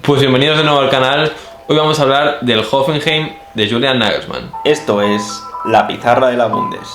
Pues bienvenidos de nuevo al canal. Hoy vamos a hablar del Hoffenheim de Julian Nagelsmann. Esto es la pizarra de la Bundes.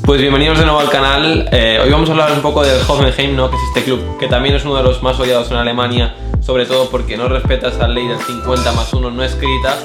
Pues bienvenidos de nuevo al canal. Hoy vamos a hablar un poco del Hoffenheim, ¿no? Que es este club que también es uno de los más odiados en Alemania, sobre todo porque no respeta esa ley del 50+1 no escrita.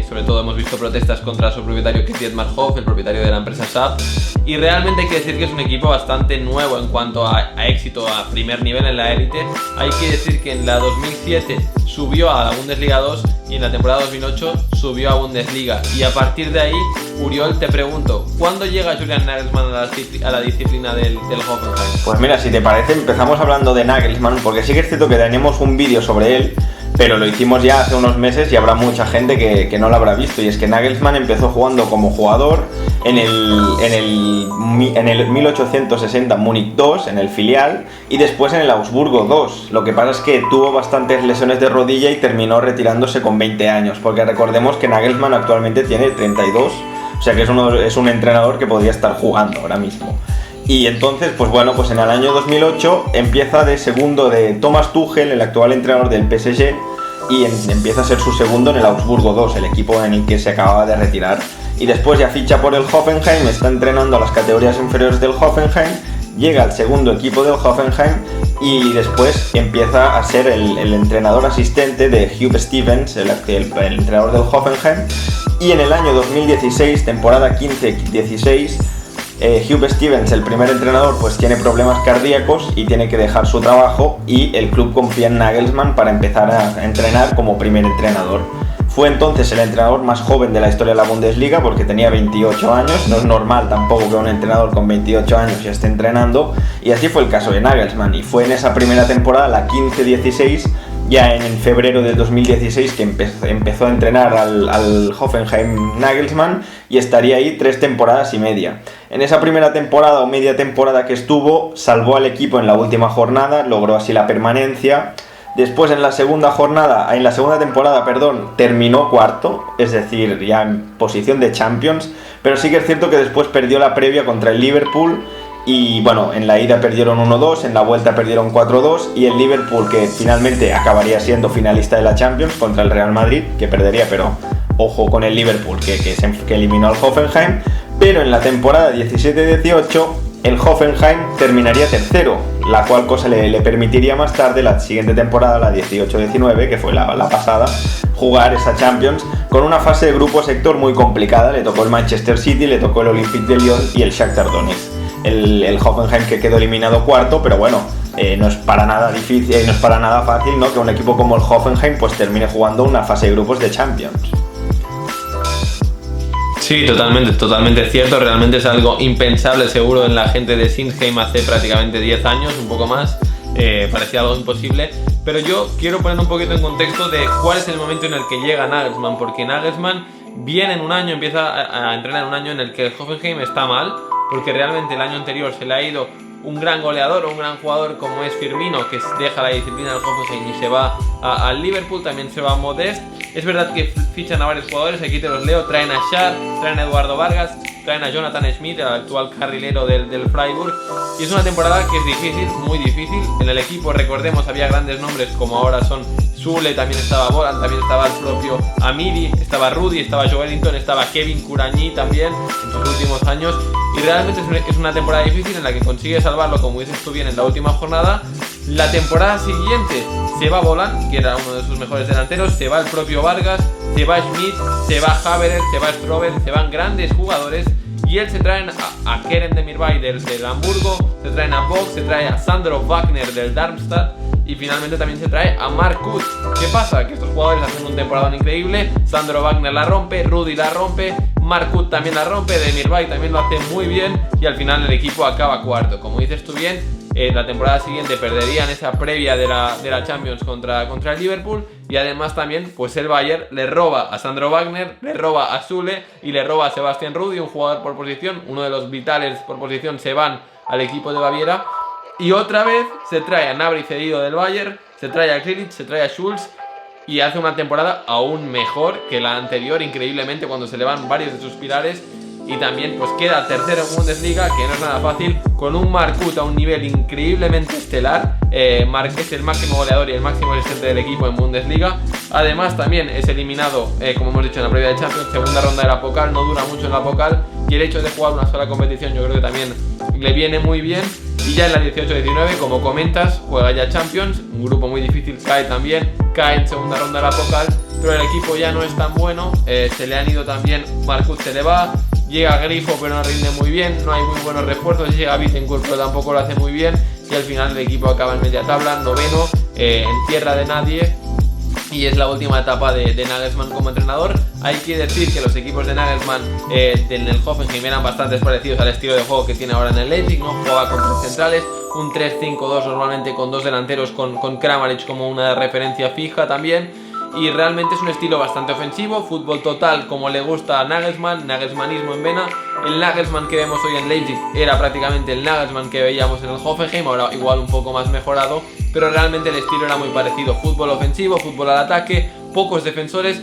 Sobre todo hemos visto protestas contra su propietario, que es Dietmar Hopp, el propietario de la empresa SAP. Y realmente hay que decir que es un equipo bastante nuevo en cuanto a éxito a primer nivel en la élite. Hay que decir que en la 2007 subió a la Bundesliga 2 y en la temporada 2008 subió a Bundesliga. Y a partir de ahí, Uriol, te pregunto, ¿cuándo llega Julian Nagelsmann a la disciplina del Hoffenheim? Pues mira, si te parece, empezamos hablando de Nagelsmann, porque sí que es cierto que tenemos un vídeo sobre él, pero lo hicimos ya hace unos meses y habrá mucha gente que no lo habrá visto. Y es que Nagelsmann empezó jugando como jugador en el 1860 Múnich 2, en el filial, y después en el Augsburgo 2. Lo que pasa es que tuvo bastantes lesiones de rodilla y terminó retirándose con 20 años, porque recordemos que Nagelsmann actualmente tiene 32, o sea que es un entrenador que podría estar jugando ahora mismo. Y entonces, pues bueno, pues en el año 2008 empieza de segundo de Thomas Tuchel, el actual entrenador del PSG, y empieza a ser su segundo en el Augsburgo 2, el equipo en el que se acababa de retirar. Y después ya ficha por el Hoffenheim, está entrenando a las categorías inferiores del Hoffenheim, llega al segundo equipo del Hoffenheim y después empieza a ser el entrenador asistente de Hugh Stevens, el entrenador del Hoffenheim. Y en el año 2016, temporada 15-16, Hugh Stevens, el primer entrenador, pues tiene problemas cardíacos y tiene que dejar su trabajo, y el club confía en Nagelsmann para empezar a entrenar como primer entrenador. Fue entonces el entrenador más joven de la historia de la Bundesliga, porque tenía 28 años, no es normal tampoco que un entrenador con 28 años ya esté entrenando, y así fue el caso de Nagelsmann. Y fue en esa primera temporada, la 15-16, ya en febrero del 2016, que empezó a entrenar al Hoffenheim Nagelsmann, y estaría ahí 3 temporadas y media. En esa primera temporada o media temporada que estuvo, salvó al equipo en la última jornada, logró así la permanencia. Después en la segunda temporada, terminó cuarto, es decir, ya en posición de Champions, pero sí que es cierto que después perdió la previa contra el Liverpool. Y bueno, en la ida perdieron 1-2, en la vuelta perdieron 4-2, y el Liverpool, que finalmente acabaría siendo finalista de la Champions contra el Real Madrid, que perdería, pero ojo con el Liverpool, que eliminó al Hoffenheim. Pero en la temporada 17-18 el Hoffenheim terminaría tercero, la cual cosa le permitiría más tarde, la siguiente temporada, la 18-19, que fue la pasada, jugar esa Champions con una fase de grupo sector muy complicada. Le tocó el Manchester City, le tocó el Olympique de Lyon y el Shakhtar Donetsk. El Hoffenheim, que quedó eliminado cuarto, pero bueno, no es para nada difícil, no es para nada fácil, ¿no?, que un equipo como el Hoffenheim pues termine jugando una fase de grupos de Champions. Sí, totalmente cierto. Realmente es algo impensable, seguro, en la gente de Sinsheim hace prácticamente 10 años, un poco más. Parecía algo imposible. Pero yo quiero poner un poquito en contexto de cuál es el momento en el que llega Nagelsmann, porque Nagelsmann viene en un año, empieza a entrenar en un año en el que el Hoffenheim está mal, porque realmente el año anterior se le ha ido un gran goleador o un gran jugador como es Firmino, que deja la disciplina del Hoffenheim y se va al Liverpool. También se va a Modest. Es verdad que fichan a varios jugadores, aquí te los leo. Traen a Schär, traen a Eduardo Vargas, traen a Jonathan Schmidt, el actual carrilero del Freiburg. Y es una temporada que es difícil, muy difícil. En el equipo, recordemos, había grandes nombres como ahora son Zule, también estaba Bolan, también estaba el propio Amidi, estaba Rudy, estaba Joelinton, estaba Kevin Kurani también en sus últimos años. Y realmente es una temporada difícil en la que consigue salvarlo, como dices tú bien, en la última jornada. La temporada siguiente se va Bolan, que era uno de sus mejores delanteros, se va el propio Vargas, se va Schmidt, se va Havertz, se va Strobel, se van grandes jugadores, y él se traen a Kerem Demirbay del Hamburgo, se traen a Bock, se trae a Sandro Wagner del Darmstadt, y finalmente también se trae a Mark Uth. ¿Qué pasa? Que estos jugadores hacen un temporada increíble. Sandro Wagner la rompe, Rudy la rompe, Mark Uth también la rompe, Demirbay también lo hace muy bien, y al final el equipo acaba cuarto. Como dices tú bien, la temporada siguiente perderían esa previa de la Champions contra el Liverpool, y además también pues el Bayern le roba a Sandro Wagner, le roba a Zule y le roba a Sebastian Rudy, un jugador por posición, uno de los vitales por posición, se van al equipo de Baviera. Y otra vez se trae a Gnabry cedido del Bayern, se trae a Grealish, se trae a Schulz, y hace una temporada aún mejor que la anterior, increíblemente, cuando se le van varios de sus pilares. Y también pues queda tercero en Bundesliga, que no es nada fácil, con un Marcut a un nivel increíblemente estelar. Marc es el máximo goleador y el máximo asistente del equipo en Bundesliga. Además también es eliminado, como hemos dicho en la previa de Champions, segunda ronda de la Pokal, no dura mucho en la Pokal, y el hecho de jugar una sola competición yo creo que también le viene muy bien. Y ya en la 18-19, como comentas, juega ya Champions, un grupo muy difícil, cae en segunda ronda de la Pokal, pero el equipo ya no es tan bueno, se le han ido también, Marcut se le va, llega Grifo pero no rinde muy bien, no hay muy buenos refuerzos, llega Bittencourt pero tampoco lo hace muy bien, y al final el equipo acaba en media tabla, noveno, en tierra de nadie. Y es la última etapa de Nagelsmann como entrenador. Hay que decir que los equipos de Nagelsmann en el Hoffenheim eran bastante parecidos al estilo de juego que tiene ahora en el Leipzig, ¿no? Jugaba con tres centrales, un 3-5-2 normalmente con dos delanteros, con Kramaric como una referencia fija también. Y realmente es un estilo bastante ofensivo, fútbol total como le gusta a Nagelsmann, Nagelsmannismo en vena. El Nagelsmann que vemos hoy en Leipzig era prácticamente el Nagelsmann que veíamos en el Hoffenheim, ahora igual un poco más mejorado, pero realmente el estilo era muy parecido, fútbol ofensivo, fútbol al ataque, pocos defensores,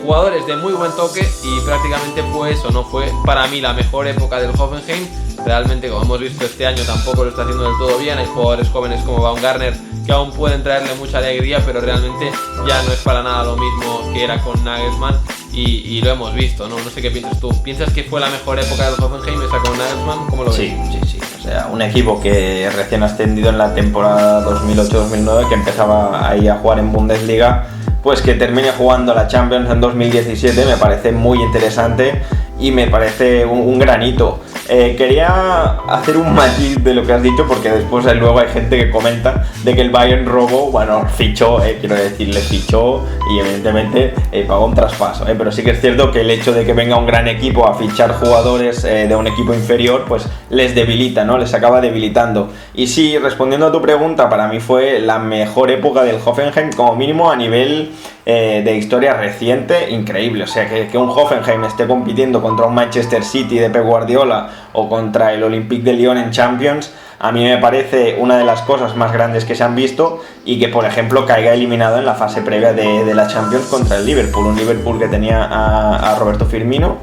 jugadores de muy buen toque, y prácticamente fue eso, no fue para mí la mejor época del Hoffenheim. Realmente, como hemos visto este año, tampoco lo está haciendo del todo bien, hay jugadores jóvenes como Baumgartner que aún pueden traerle mucha alegría, pero realmente ya no es para nada lo mismo que era con Nagelsmann, y lo hemos visto, ¿no? No sé qué piensas tú. ¿Piensas que fue la mejor época del Hoffenheim esa con Nagelsmann? ¿Cómo lo ves? Sí. O sea, un equipo que recién ascendido en la temporada 2008-2009, que empezaba ahí a jugar en Bundesliga, pues que termine jugando la Champions en 2017 me parece muy interesante y me parece un gran hito. Quería hacer un matiz de lo que has dicho, porque después luego hay gente que comenta de que el Bayern robó, bueno, fichó, quiero decirle, fichó y evidentemente pagó un traspaso, pero sí que es cierto que el hecho de que venga un gran equipo a fichar jugadores de un equipo inferior, pues les debilita, ¿no? Les acaba debilitando. Y sí, respondiendo a tu pregunta, para mí fue la mejor época del Hoffenheim, como mínimo a nivel de historia reciente, increíble. O sea, que un Hoffenheim esté compitiendo contra un Manchester City de Pep Guardiola o contra el Olympique de Lyon en Champions, a mí me parece una de las cosas más grandes que se han visto, y que, por ejemplo, caiga eliminado en la fase previa de la Champions contra el Liverpool, un Liverpool que tenía a Roberto Firmino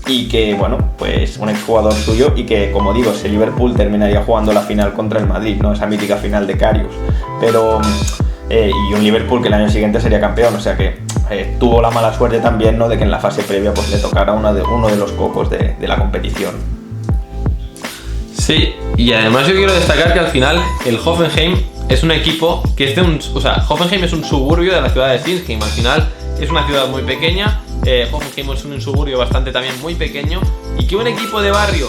y que, bueno, pues un exjugador suyo, y que, como digo, ese Liverpool terminaría jugando la final contra el Madrid, ¿no? Esa mítica final de Karius, pero y un Liverpool que el año siguiente sería campeón, o sea que tuvo la mala suerte también, ¿no?, de que en la fase previa pues le tocara uno de los cocos de la competición. Sí, y además yo quiero destacar que al final el Hoffenheim es un equipo que es Hoffenheim es un suburbio de la ciudad de Sinsheim. Al final es una ciudad muy pequeña, Hoffenheim es un suburbio bastante también muy pequeño, y que un equipo de barrio,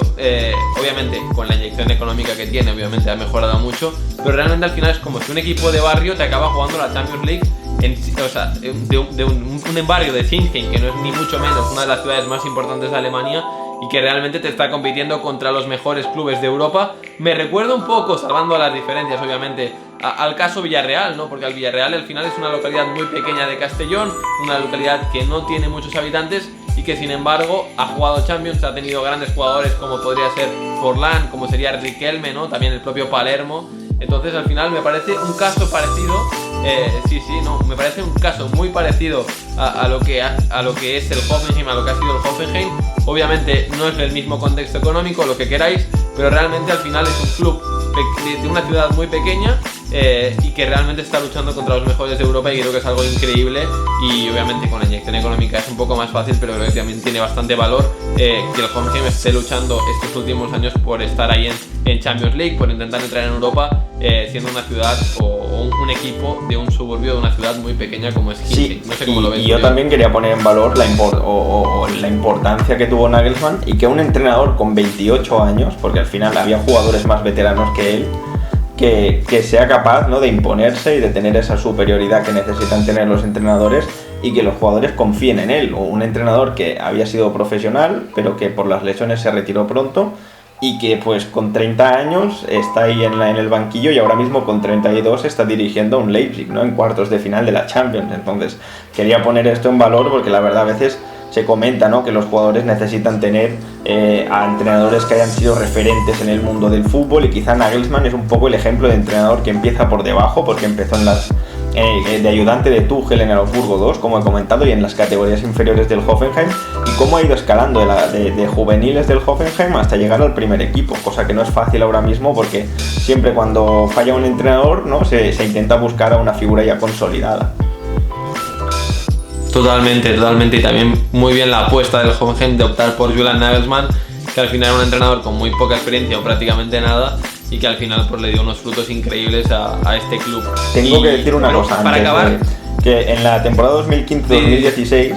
obviamente con la inyección económica que tiene, obviamente ha mejorado mucho, pero realmente al final es como si un equipo de barrio te acaba jugando la Champions League de un barrio de Sinsheim, que no es ni mucho menos una de las ciudades más importantes de Alemania, y que realmente te está compitiendo contra los mejores clubes de Europa. Me recuerda un poco, salvando las diferencias obviamente, al caso Villarreal, ¿no? Porque el Villarreal al final es una localidad muy pequeña de Castellón, una localidad que no tiene muchos habitantes, y que sin embargo ha jugado Champions, ha tenido grandes jugadores como podría ser Forlán, como sería Riquelme, ¿no? También el propio Palermo. Entonces al final me parece un caso parecido, me parece un caso muy parecido a lo que es el Hoffenheim, a lo que ha sido el Hoffenheim. Obviamente no es el mismo contexto económico, lo que queráis, pero realmente al final es un club de una ciudad muy pequeña, y que realmente está luchando contra los mejores de Europa, y creo que es algo increíble. Y obviamente con la inyección económica es un poco más fácil, pero creo que también tiene bastante valor que el Hoffenheim esté luchando estos últimos años por estar ahí en Champions League, por intentar entrar en Europa, siendo una ciudad o un equipo de un suburbio de una ciudad muy pequeña como es Sinsheim. Sí, no sé cómo lo ves. Y yo también quería poner en valor la importancia que tuvo Nagelsmann, y que un entrenador con 28 años, porque al final había jugadores más veteranos que él, que sea capaz, ¿no?, de imponerse y de tener esa superioridad que necesitan tener los entrenadores, y que los jugadores confíen en él. Un entrenador que había sido profesional, pero que por las lesiones se retiró pronto, y que pues con 30 años está ahí en el banquillo, y ahora mismo con 32 está dirigiendo a un Leipzig, ¿no?, en cuartos de final de la Champions. Entonces quería poner esto en valor, porque la verdad a veces se comenta, ¿no?, que los jugadores necesitan tener a entrenadores que hayan sido referentes en el mundo del fútbol, y quizá Nagelsmann es un poco el ejemplo de entrenador que empieza por debajo, porque empezó de ayudante de Tuchel en el Augsburgo 2, como he comentado, y en las categorías inferiores del Hoffenheim, y cómo ha ido escalando de juveniles del Hoffenheim hasta llegar al primer equipo, cosa que no es fácil ahora mismo porque siempre cuando falla un entrenador, ¿no? se intenta buscar a una figura ya consolidada. Totalmente, y también muy bien la apuesta del Hoffenheim de optar por Julian Nagelsmann, que al final era un entrenador con muy poca experiencia o prácticamente nada, y que al final pues le dio unos frutos increíbles a este club. Tengo que decir una cosa para antes, acabar, que en la temporada 2015-2016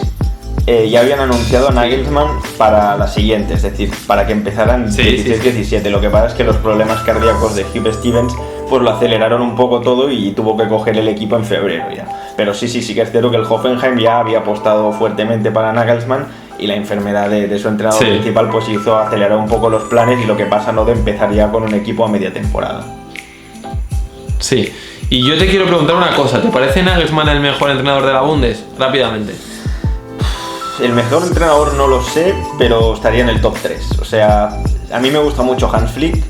ya habían anunciado a Nagelsmann para la siguiente, es decir, para que empezaran 16-17. Lo que pasa es que los problemas cardíacos de Hugh Stevens pues lo aceleraron un poco todo y tuvo que coger el equipo en febrero ya. Pero sí que es cierto que el Hoffenheim ya había apostado fuertemente para Nagelsmann, y la enfermedad de su entrenador principal pues hizo acelerar un poco los planes, y lo que pasa no de empezar ya con un equipo a media temporada. Sí, y yo te quiero preguntar una cosa, ¿te parece Nagelsmann el mejor entrenador de la Bundes? Rápidamente. El mejor entrenador no lo sé, pero estaría en el top 3. O sea, a mí me gusta mucho Hans Flick,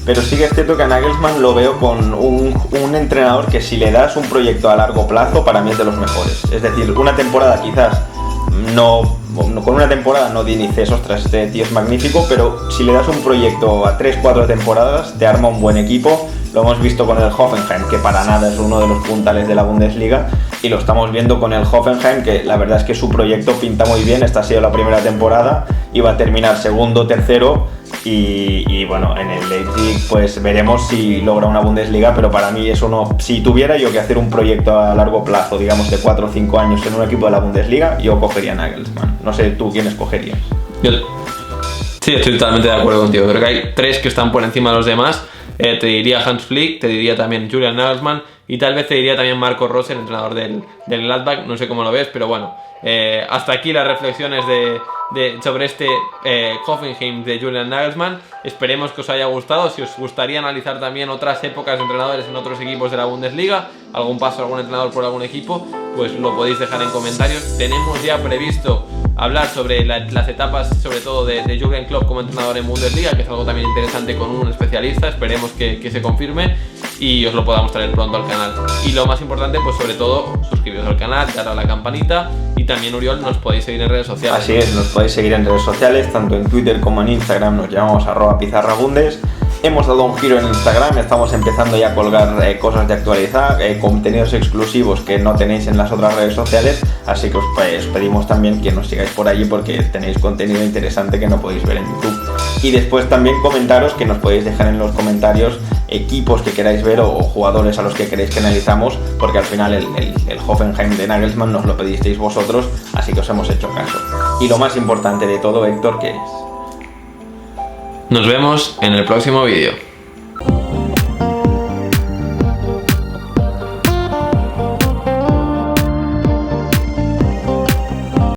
pero sí que es cierto que a Nagelsmann lo veo con un entrenador que si le das un proyecto a largo plazo, para mí es de los mejores. Es decir, una temporada quizás con una temporada no dices, ostras, este tío es magnífico, pero si le das un proyecto a 3-4 temporadas, te arma un buen equipo. Lo hemos visto con el Hoffenheim, que para nada es uno de los puntales de la Bundesliga, y lo estamos viendo con el Hoffenheim, que la verdad es que su proyecto pinta muy bien. Esta ha sido la primera temporada, iba a terminar segundo, tercero, y bueno, en el Leipzig pues veremos si logra una Bundesliga, pero para mí es uno, si tuviera yo que hacer un proyecto a largo plazo, digamos de 4 o 5 años en un equipo de la Bundesliga, yo cogería a Nagelsmann. No sé tú quién escogerías. Sí, estoy totalmente de acuerdo contigo. Creo que hay 3 que están por encima de los demás. Te diría Hans Flick, te diría también Julian Nagelsmann, y tal vez te diría también Marco Rose, el entrenador del Gladbach. No sé cómo lo ves, pero bueno, hasta aquí las reflexiones sobre este Hoffenheim de Julian Nagelsmann. Esperemos que os haya gustado. Si os gustaría analizar también otras épocas de entrenadores en otros equipos de la Bundesliga, algún paso de algún entrenador por algún equipo, pues lo podéis dejar en comentarios. Tenemos ya previsto hablar sobre las etapas, sobre todo de Jürgen Klopp como entrenador en Bundesliga, que es algo también interesante con un especialista. Esperemos que se confirme y os lo podamos traer pronto al canal. Y lo más importante, pues sobre todo, suscribiros al canal, darle a la campanita, y también, Uriol, nos podéis seguir en redes sociales. Así es, nos podéis seguir en redes sociales, tanto en Twitter como en Instagram, nos llamamos @pizarrabundes. Hemos dado un giro en Instagram, estamos empezando ya a colgar cosas de actualidad, contenidos exclusivos que no tenéis en las otras redes sociales, así que os pedimos también que nos sigáis por allí porque tenéis contenido interesante que no podéis ver en YouTube. Y después también comentaros, que nos podéis dejar en los comentarios equipos que queráis ver o jugadores a los que queréis que analizamos, porque al final el Hoffenheim de Nagelsmann nos lo pedisteis vosotros, así que os hemos hecho caso. Y lo más importante de todo, Héctor, ¿qué es? Nos vemos en el próximo vídeo.